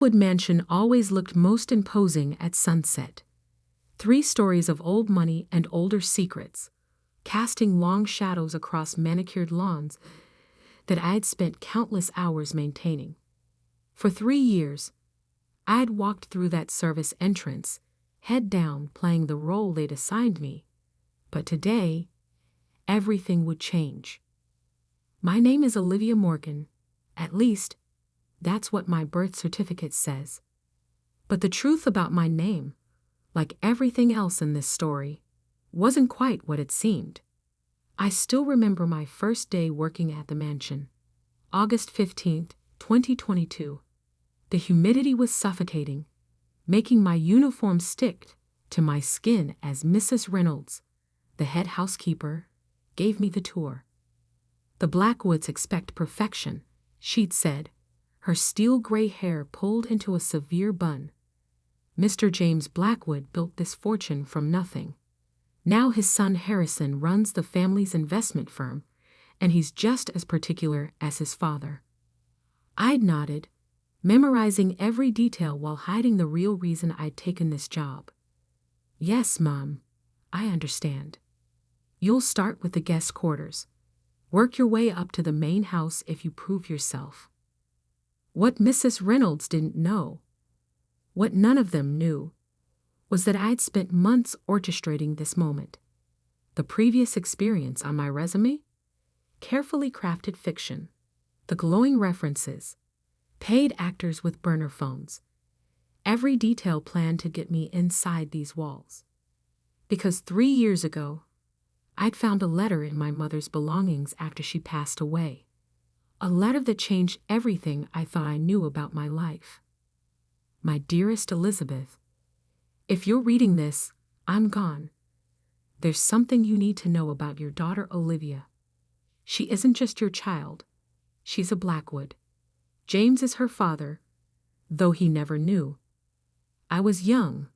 Wood Mansion always looked most imposing at sunset. 3 stories of old money and older secrets, casting long shadows across manicured lawns that I'd spent countless hours maintaining. For 3 years, I'd walked through that service entrance, head down, playing the role they'd assigned me. But today, everything would change. My name is Olivia Morgan. At least, that's what my birth certificate says. But the truth about my name, like everything else in this story, wasn't quite what it seemed. I still remember my first day working at the mansion. August 15th, 2022. The humidity was suffocating, making my uniform stick to my skin as Mrs. Reynolds, the head housekeeper, gave me the tour. The Blackwoods expect perfection, she'd said, her steel-gray hair pulled into a severe bun. Mr. James Blackwood built this fortune from nothing. Now his son Harrison runs the family's investment firm, and he's just as particular as his father. I'd nodded, memorizing every detail while hiding the real reason I'd taken this job. Yes, Mom, I understand. You'll start with the guest quarters. Work your way up to the main house if you prove yourself. What Mrs. Reynolds didn't know, what none of them knew, was that I'd spent months orchestrating this moment. The previous experience on my resume? Carefully crafted fiction. The glowing references. Paid actors with burner phones. Every detail planned to get me inside these walls. Because 3 years ago, I'd found a letter in my mother's belongings after she passed away. A letter that changed everything I thought I knew about my life. My dearest Elizabeth, if you're reading this, I'm gone. There's something you need to know about your daughter Olivia. She isn't just your child. She's a Blackwood. James is her father, though he never knew. I was young,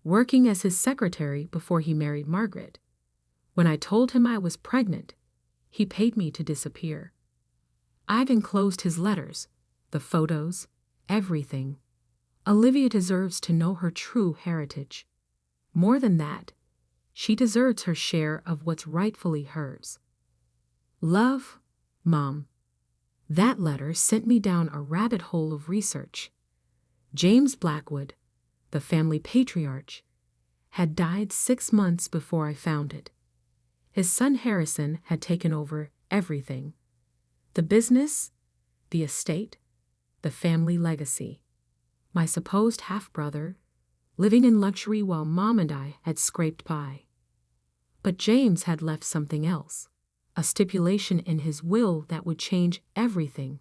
working as his secretary before he married Margaret. When I told him I was pregnant, he paid me to disappear. I've enclosed his letters, the photos, everything. Olivia deserves to know her true heritage. More than that, she deserves her share of what's rightfully hers. Love, Mom. That letter sent me down a rabbit hole of research. James Blackwood, the family patriarch, had died 6 months before I found it. His son Harrison had taken over everything. The business, the estate, the family legacy. My supposed half-brother, living in luxury while Mom and I had scraped by. But James had left something else, a stipulation in his will that would change everything.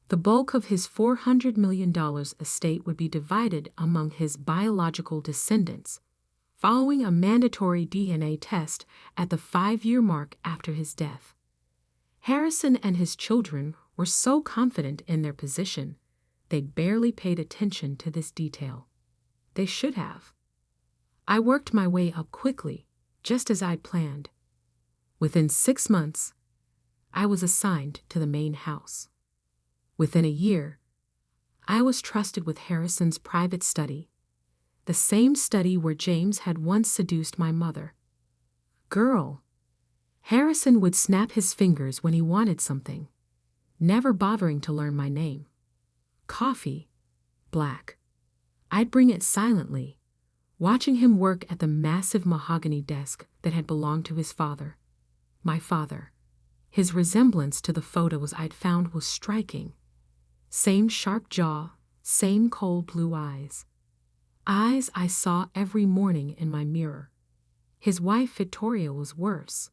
The bulk of his $400 million estate would be divided among his biological descendants, following a mandatory DNA test at the 5-year mark after his death. Harrison and his children were so confident in their position, they barely paid attention to this detail. They should have. I worked my way up quickly, just as I'd planned. Within 6 months, I was assigned to the main house. Within a year, I was trusted with Harrison's private study, the same study where James had once seduced my mother. Girl. Harrison would snap his fingers when he wanted something, never bothering to learn my name. Coffee. Black. I'd bring it silently, watching him work at the massive mahogany desk that had belonged to his father. My father. His resemblance to the photos I'd found was striking. Same sharp jaw, same cold blue eyes. Eyes I saw every morning in my mirror. His wife Victoria was worse.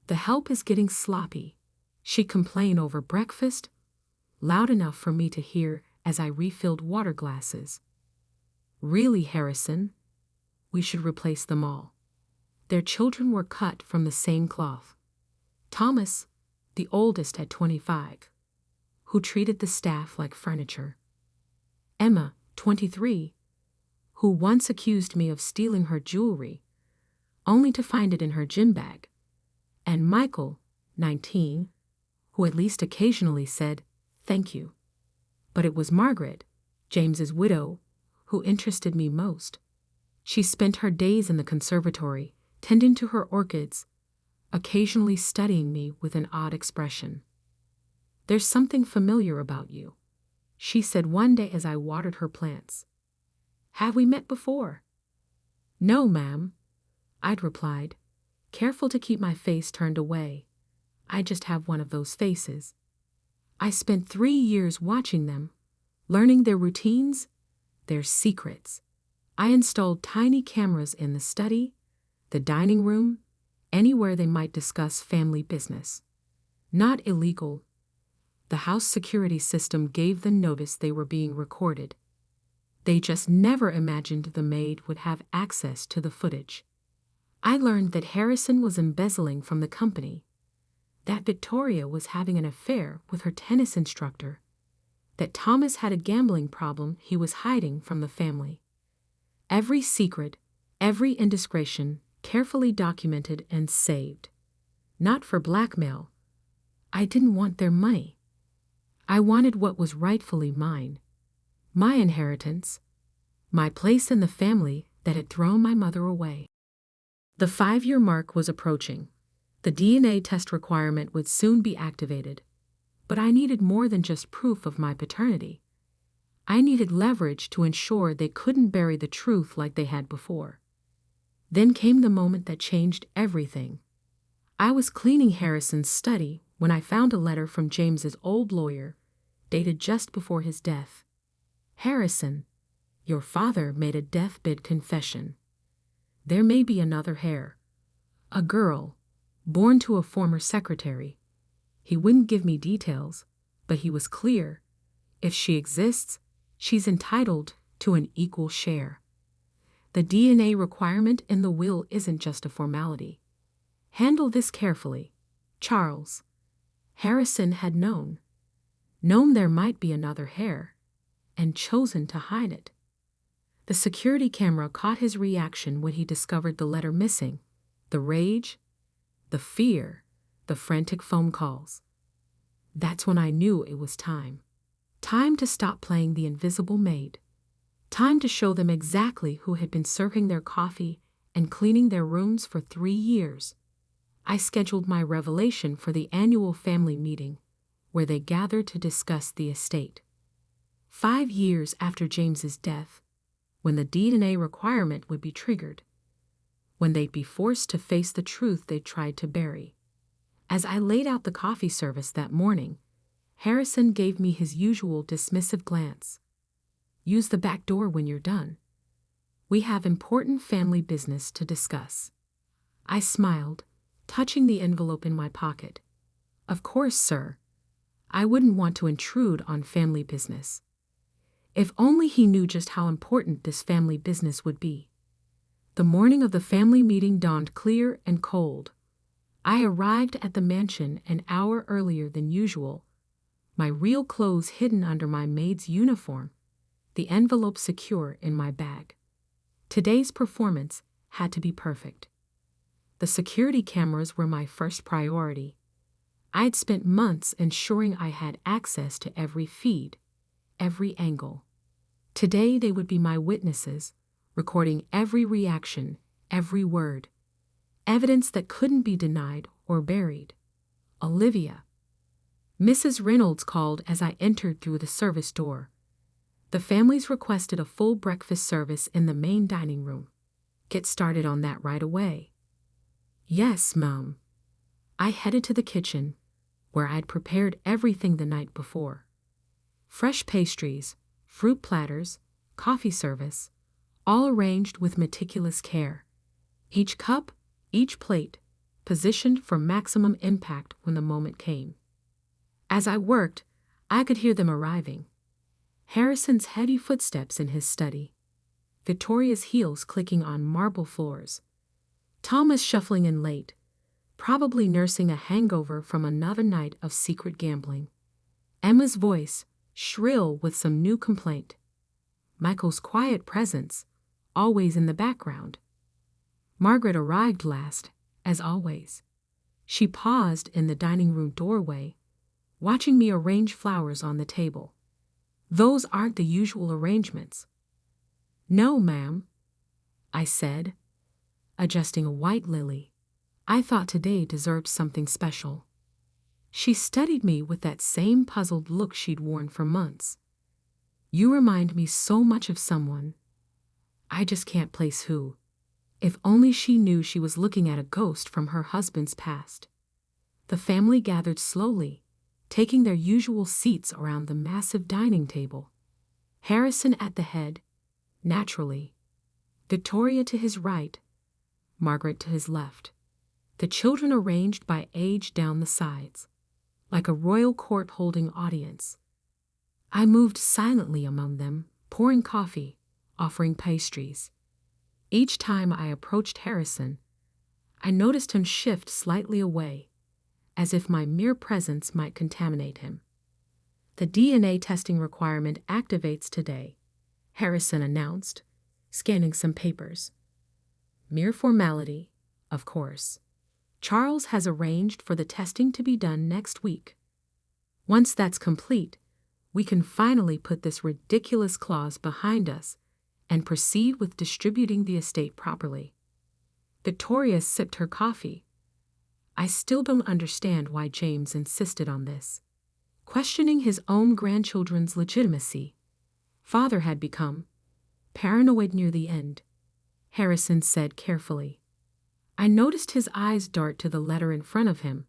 The help is getting sloppy. She'd complain over breakfast, loud enough for me to hear as I refilled water glasses. Really, Harrison, we should replace them all. Their children were cut from the same cloth. Thomas, the oldest at 25, who treated the staff like furniture. Emma, 23, who once accused me of stealing her jewelry, only to find it in her gym bag. And Michael, 19, who at least occasionally said, "Thank you." But it was Margaret, James's widow, who interested me most. She spent her days in the conservatory, tending to her orchids, occasionally studying me with an odd expression. "There's something familiar about you," she said one day as I watered her plants. "Have we met before?" "No, ma'am," I'd replied, careful to keep my face turned away. I just have one of those faces. I spent 3 years watching them, learning their routines, their secrets. I installed tiny cameras in the study, the dining room, anywhere they might discuss family business. Not illegal. The house security system gave them notice they were being recorded. They just never imagined the maid would have access to the footage. I learned that Harrison was embezzling from the company, that Victoria was having an affair with her tennis instructor, that Thomas had a gambling problem he was hiding from the family. Every secret, every indiscretion, carefully documented and saved. Not for blackmail. I didn't want their money. I wanted what was rightfully mine. My inheritance. My place in the family that had thrown my mother away. The 5-year mark was approaching. The DNA test requirement would soon be activated. But I needed more than just proof of my paternity. I needed leverage to ensure they couldn't bury the truth like they had before. Then came the moment that changed everything. I was cleaning Harrison's study when I found a letter from James's old lawyer, dated just before his death. "Harrison, your father made a deathbed confession. There may be another heir. A girl, born to a former secretary. He wouldn't give me details, but he was clear. If she exists, she's entitled to an equal share. The DNA requirement in the will isn't just a formality. Handle this carefully, Charles." Harrison had known there might be another heir, and chosen to hide it. The security camera caught his reaction when he discovered the letter missing, the rage, the fear, the frantic phone calls. That's when I knew it was time. Time to stop playing the invisible maid. Time to show them exactly who had been serving their coffee and cleaning their rooms for 3 years. I scheduled my revelation for the annual family meeting, where they gathered to discuss the estate. 5 years after James's death, when the DNA requirement would be triggered, when they'd be forced to face the truth they tried to bury. As I laid out the coffee service that morning, Harrison gave me his usual dismissive glance. "Use the back door when you're done. We have important family business to discuss." I smiled, touching the envelope in my pocket. "Of course, sir. I wouldn't want to intrude on family business." If only he knew just how important this family business would be. The morning of the family meeting dawned clear and cold. I arrived at the mansion an hour earlier than usual, my real clothes hidden under my maid's uniform, the envelope secure in my bag. Today's performance had to be perfect. The security cameras were my first priority. I'd spent months ensuring I had access to every feed, every angle. Today they would be my witnesses, recording every reaction, every word. Evidence that couldn't be denied or buried. Olivia. Mrs. Reynolds called as I entered through the service door. The families requested a full breakfast service in the main dining room. Get started on that right away. Yes, Mom. I headed to the kitchen, where I'd prepared everything the night before. Fresh pastries, fruit platters, coffee service, all arranged with meticulous care. Each cup, each plate, positioned for maximum impact when the moment came. As I worked, I could hear them arriving. Harrison's heavy footsteps in his study, Victoria's heels clicking on marble floors, Thomas shuffling in late, probably nursing a hangover from another night of secret gambling. Emma's voice, shrill with some new complaint. Michael's quiet presence, always in the background. Margaret arrived last, as always. She paused in the dining room doorway, watching me arrange flowers on the table. Those aren't the usual arrangements. No, ma'am, I said, adjusting a white lily. I thought today deserved something special. She studied me with that same puzzled look she'd worn for months. You remind me so much of someone. I just can't place who. If only she knew she was looking at a ghost from her husband's past. The family gathered slowly, taking their usual seats around the massive dining table. Harrison at the head, naturally. Victoria to his right, Margaret to his left. The children arranged by age down the sides, like a royal court-holding audience. I moved silently among them, pouring coffee, offering pastries. Each time I approached Harrison, I noticed him shift slightly away, as if my mere presence might contaminate him. The DNA testing requirement activates today, Harrison announced, scanning some papers. Mere formality, of course. Charles has arranged for the testing to be done next week. Once that's complete, we can finally put this ridiculous clause behind us and proceed with distributing the estate properly. Victoria sipped her coffee. I still don't understand why James insisted on this. Questioning his own grandchildren's legitimacy. Father had become paranoid near the end, Harrison said carefully. I noticed his eyes dart to the letter in front of him,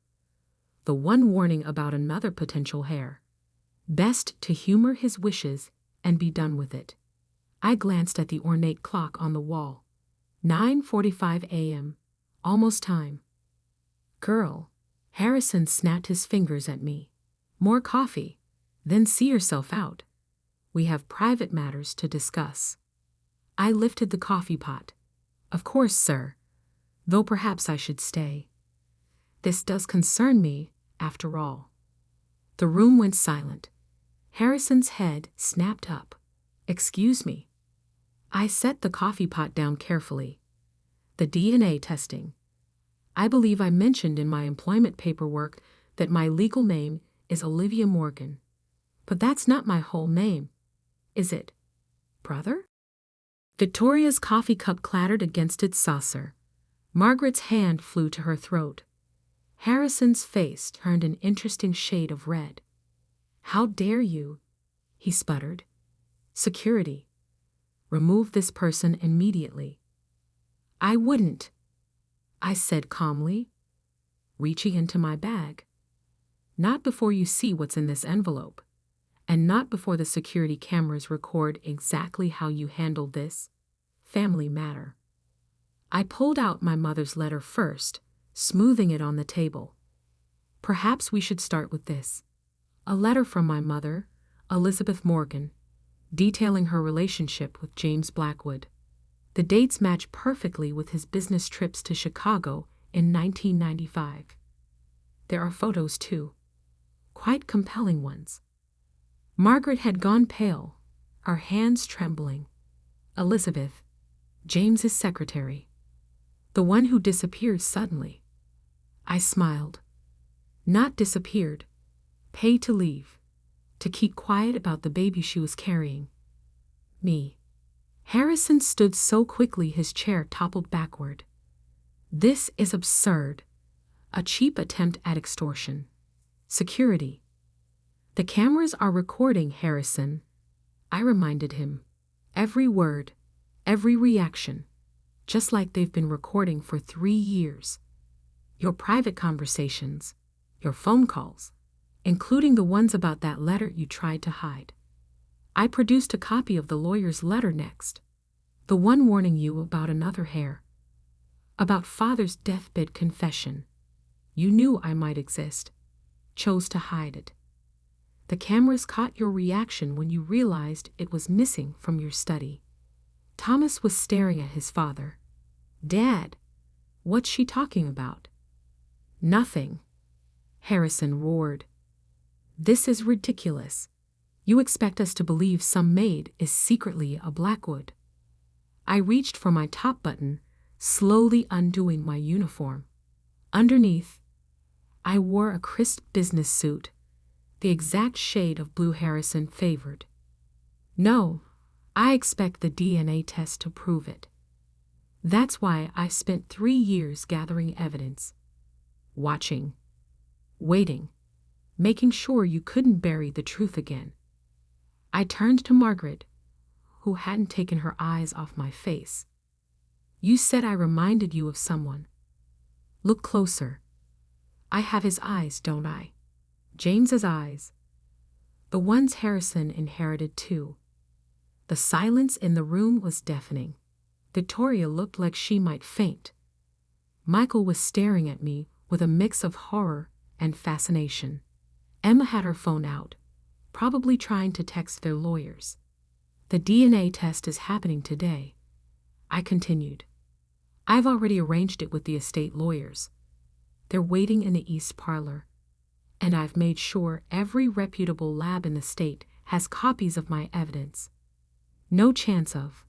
the one warning about another potential heir. Best to humor his wishes and be done with it. I glanced at the ornate clock on the wall. 9:45 a.m. Almost time. Girl, Harrison snapped his fingers at me. More coffee, then see yourself out. We have private matters to discuss. I lifted the coffee pot. Of course, sir. Though perhaps I should stay. This does concern me, after all. The room went silent. Harrison's head snapped up. Excuse me. I set the coffee pot down carefully. The DNA testing. I believe I mentioned in my employment paperwork that my legal name is Olivia Morgan. But that's not my whole name, is it, brother? Victoria's coffee cup clattered against its saucer. Margaret's hand flew to her throat. Harrison's face turned an interesting shade of red. How dare you? He sputtered. Security. Remove this person immediately. I wouldn't, I said calmly, reaching into my bag. Not before you see what's in this envelope, and not before the security cameras record exactly how you handled this family matter. I pulled out my mother's letter first, smoothing it on the table. Perhaps we should start with this. A letter from my mother, Elizabeth Morgan, detailing her relationship with James Blackwood. The dates match perfectly with his business trips to Chicago in 1995. There are photos, too. Quite compelling ones. Margaret had gone pale, her hands trembling. Elizabeth, James's secretary. The one who disappeared suddenly. I smiled. Not disappeared. Paid to leave. To keep quiet about the baby she was carrying. Me. Harrison stood so quickly his chair toppled backward. This is absurd. A cheap attempt at extortion. Security. The cameras are recording, Harrison. I reminded him. Every word, every reaction. Just like they've been recording for 3 years. Your private conversations, your phone calls, including the ones about that letter you tried to hide. I produced a copy of the lawyer's letter next. The one warning you about another heir. About father's deathbed confession. You knew I might exist. Chose to hide it. The cameras caught your reaction when you realized it was missing from your study. Thomas was staring at his father. Dad, what's she talking about? Nothing. Harrison roared. This is ridiculous. You expect us to believe some maid is secretly a Blackwood. I reached for my top button, slowly undoing my uniform. Underneath, I wore a crisp business suit, the exact shade of blue Harrison favored. No, I expect the DNA test to prove it. That's why I spent 3 years gathering evidence, watching, waiting, making sure you couldn't bury the truth again. I turned to Margaret, who hadn't taken her eyes off my face. You said I reminded you of someone. Look closer. I have his eyes, don't I? James's eyes. The ones Harrison inherited too. The silence in the room was deafening. Victoria looked like she might faint. Michael was staring at me with a mix of horror and fascination. Emma had her phone out, probably trying to text their lawyers. The DNA test is happening today, I continued. I've already arranged it with the estate lawyers. They're waiting in the East Parlor, and I've made sure every reputable lab in the state has copies of my evidence. No chance of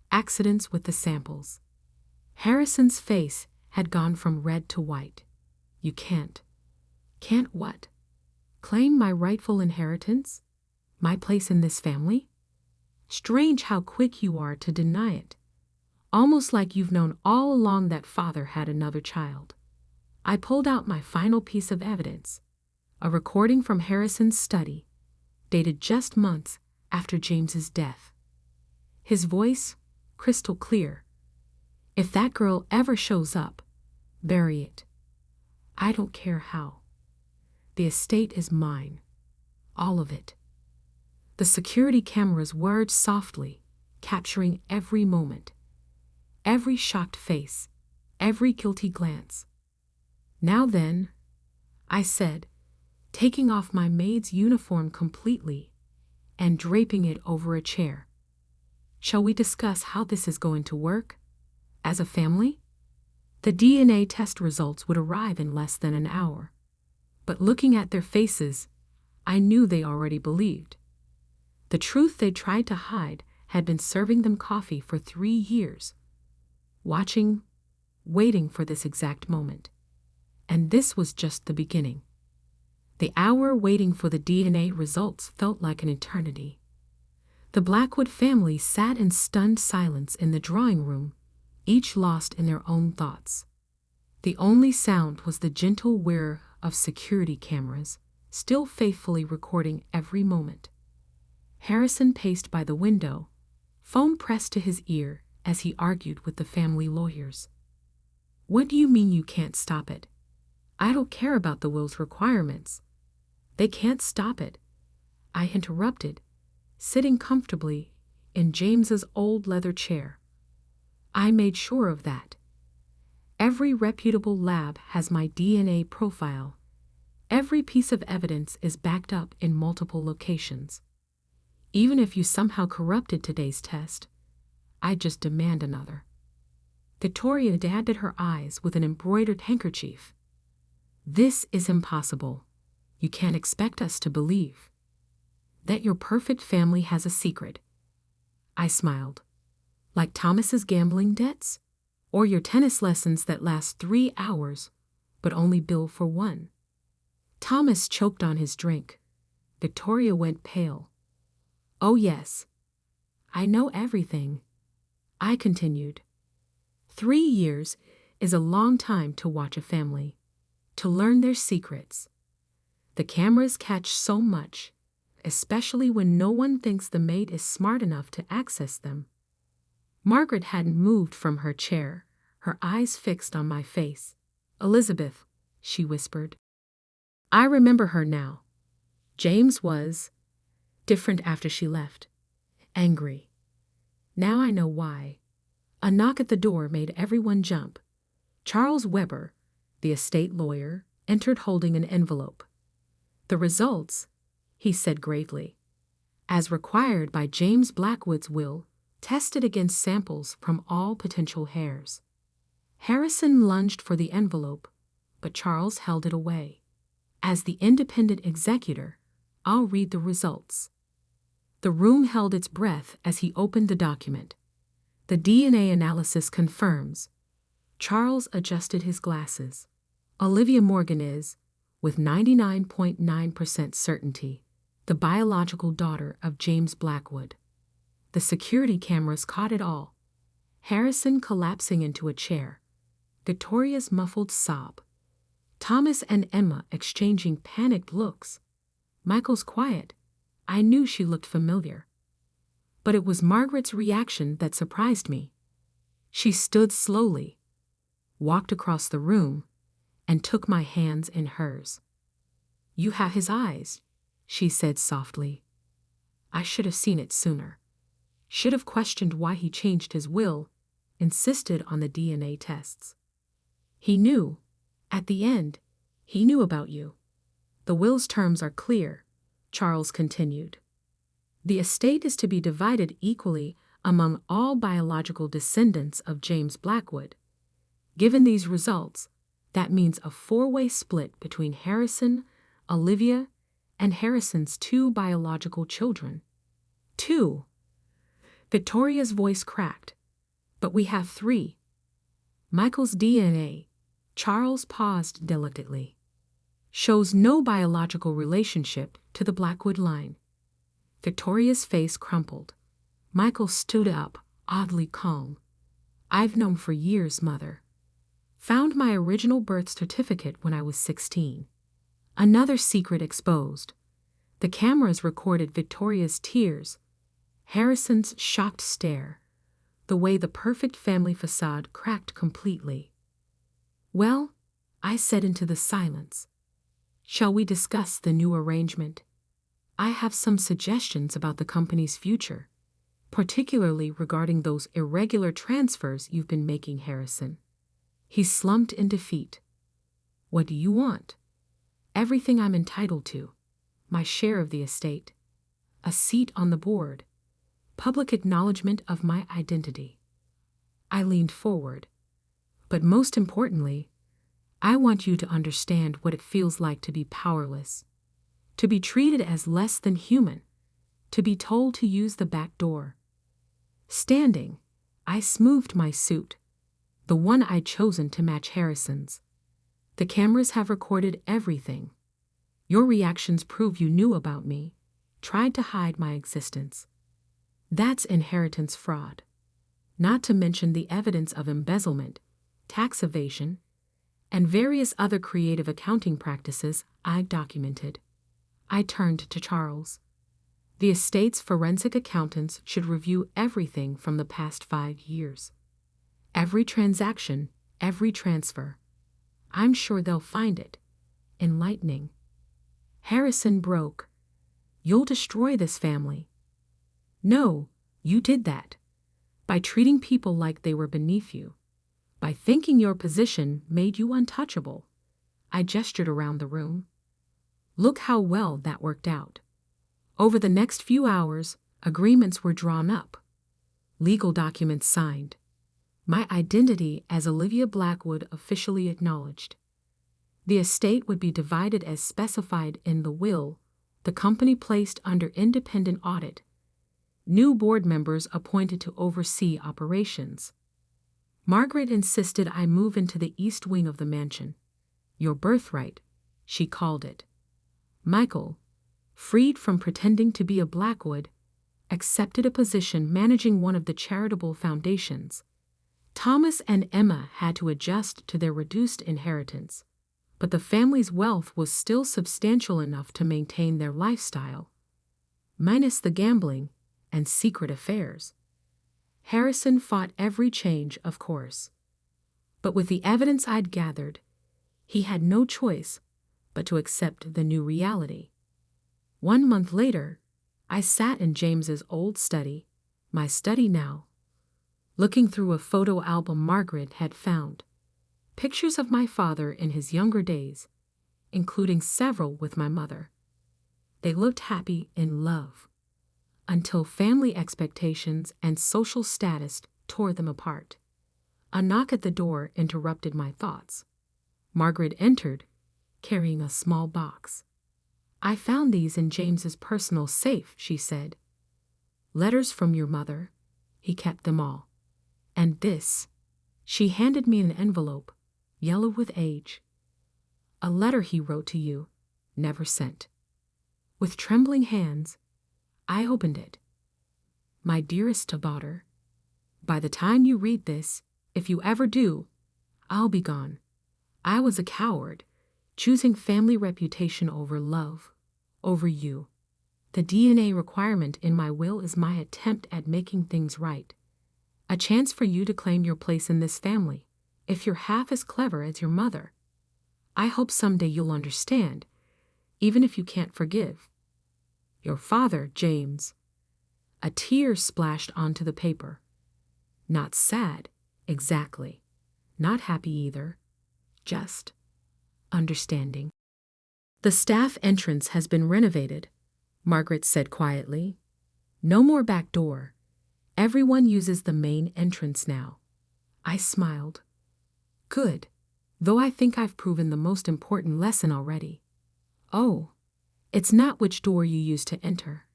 accidents with the samples. Harrison's face had gone from red to white. You can't. Can't what? Claim my rightful inheritance? My place in this family? Strange how quick you are to deny it. Almost like you've known all along that father had another child. I pulled out my final piece of evidence, a recording from Harrison's study, dated just months after James's death. His voice crystal clear. If that girl ever shows up, bury it. I don't care how. The estate is mine. All of it. The security cameras whirred softly, capturing every moment. Every shocked face, every guilty glance. Now then, I said, taking off my maid's uniform completely and draping it over a chair. Shall we discuss how this is going to work? As a family? The DNA test results would arrive in less than an hour. But looking at their faces, I knew they already believed. The truth they tried to hide had been serving them coffee for 3 years. Watching, waiting for this exact moment. And this was just the beginning. The hour waiting for the DNA results felt like an eternity. The Blackwood family sat in stunned silence in the drawing room, each lost in their own thoughts. The only sound was the gentle whir of security cameras, still faithfully recording every moment. Harrison paced by the window, phone pressed to his ear as he argued with the family lawyers. What do you mean you can't stop it? I don't care about the will's requirements. They can't stop it, I interrupted, sitting comfortably in James's old leather chair. I made sure of that. Every reputable lab has my DNA profile. Every piece of evidence is backed up in multiple locations. Even if you somehow corrupted today's test, I just demand another. Victoria dabbed her eyes with an embroidered handkerchief. This is impossible. You can't expect us to believe that your perfect family has a secret. I smiled. Like Thomas's gambling debts? Or your tennis lessons that last 3 hours, but only bill for 1? Thomas choked on his drink. Victoria went pale. Oh yes, I know everything, I continued. 3 years is a long time to watch a family, to learn their secrets. The cameras catch so much, especially when no one thinks the maid is smart enough to access them. Margaret hadn't moved from her chair, her eyes fixed on my face. Elizabeth, she whispered. I remember her now. James was different after she left. Angry. Now I know why. A knock at the door made everyone jump. Charles Weber, the estate lawyer, entered holding an envelope. The results, he said gravely, as required by James Blackwood's will, tested against samples from all potential heirs. Harrison lunged for the envelope, but Charles held it away. As the independent executor, I'll read the results. The room held its breath as he opened the document. The DNA analysis confirms. Charles adjusted his glasses. Olivia Morgan is, with 99.9% certainty, the biological daughter of James Blackwood. The security cameras caught it all. Harrison collapsing into a chair, Victoria's muffled sob, Thomas and Emma exchanging panicked looks. Michael's quiet. I knew she looked familiar. But it was Margaret's reaction that surprised me. She stood slowly, walked across the room, and took my hands in hers. "You have his eyes," she said softly. "I should have seen it sooner. Should have questioned why he changed his will, insisted on the DNA tests. He knew. At the end, he knew about you. The will's terms are clear," Charles continued. "The estate is to be divided equally among all biological descendants of James Blackwood. Given these results, that means a four-way split between Harrison, Olivia, and Harrison's 2 biological children." 2. Victoria's voice cracked. "But we have 3. Michael's DNA," Charles paused delicately, "shows no biological relationship to the Blackwood line." Victoria's face crumpled. Michael stood up, oddly calm. "I've known for years, Mother. Found my original birth certificate when I was 16. Another secret exposed. The cameras recorded Victoria's tears, Harrison's shocked stare, the way the perfect family facade cracked completely. "Well," I said into the silence, "shall we discuss the new arrangement? I have some suggestions about the company's future, particularly regarding those irregular transfers you've been making, Harrison." He slumped in defeat. "What do you want?" "Everything I'm entitled to. My share of the estate. A seat on the board. Public acknowledgement of my identity." I leaned forward. "But most importantly, I want you to understand what it feels like to be powerless, to be treated as less than human, to be told to use the back door." Standing, I smoothed my suit, the one I'd chosen to match Harrison's. "The cameras have recorded everything. Your reactions prove you knew about me, tried to hide my existence. That's inheritance fraud. Not to mention the evidence of embezzlement, tax evasion, and various other creative accounting practices I've documented." I turned to Charles. "The estate's forensic accountants should review everything from the past 5 years. Every transaction, every transfer. I'm sure they'll find it enlightening." Harrison broke. "You'll destroy this family." "No, you did that. By treating people like they were beneath you. By thinking your position made you untouchable." I gestured around the room. "Look how well that worked out. Over the next few hours, agreements were drawn up. Legal documents signed. My identity as Olivia Blackwood officially acknowledged. The estate would be divided as specified in the will, the company placed under independent audit. New board members appointed to oversee operations. Margaret insisted I move into the east wing of the mansion. Your birthright, she called it. Michael, freed from pretending to be a Blackwood, accepted a position managing one of the charitable foundations. Thomas and Emma had to adjust to their reduced inheritance, but the family's wealth was still substantial enough to maintain their lifestyle, minus the gambling and secret affairs. Harrison fought every change, of course, but with the evidence I'd gathered, he had no choice but to accept the new reality. 1 month later, I sat in James's old study, my study now, looking through a photo album Margaret had found. Pictures of my father in his younger days, including several with my mother. They looked happy in love, until family expectations and social status tore them apart. A knock at the door interrupted my thoughts. Margaret entered, carrying a small box. I found these in James's personal safe, she said. Letters from your mother. He kept them all. And this. She handed me an envelope, yellow with age. A letter he wrote to you, never sent. With trembling hands, I opened it. My dearest daughter, by the time you read this, if you ever do, I'll be gone. I was a coward, choosing family reputation over love, over you. The DNA requirement in my will is my attempt at making things right. A chance for you to claim your place in this family, if you're half as clever as your mother. I hope someday you'll understand, even if you can't forgive. Your father, James. A tear splashed onto the paper. Not sad, exactly. Not happy either. Just understanding. The staff entrance has been renovated, Margaret said quietly. No more back door. Everyone uses the main entrance now. I smiled. Good, though I think I've proven the most important lesson already. Oh, it's not which door you use to enter.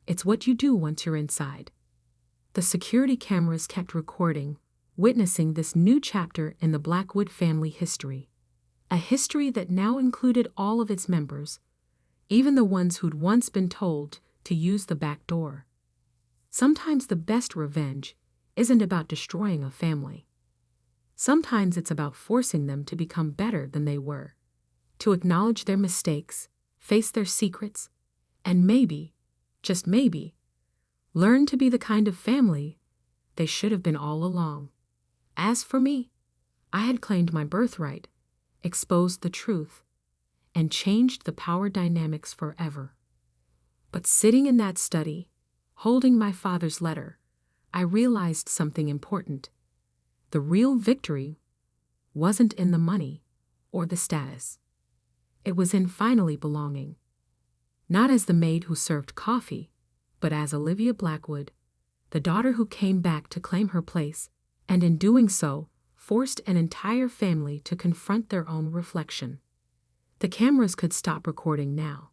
It's what you do once you're inside. The security cameras kept recording, witnessing this new chapter in the Blackwood family history. A history that now included all of its members, even the ones who'd once been told to use the back door. Sometimes the best revenge isn't about destroying a family. Sometimes it's about forcing them to become better than they were, to acknowledge their mistakes, face their secrets, and maybe, just maybe, learn to be the kind of family they should have been all along. As for me, I had claimed my birthright, exposed the truth, and changed the power dynamics forever. But sitting in that study, holding my father's letter, I realized something important. The real victory wasn't in the money or the status. It was in finally belonging. Not as the maid who served coffee, but as Olivia Blackwood, the daughter who came back to claim her place, and in doing so, forced an entire family to confront their own reflection. The cameras could stop recording now.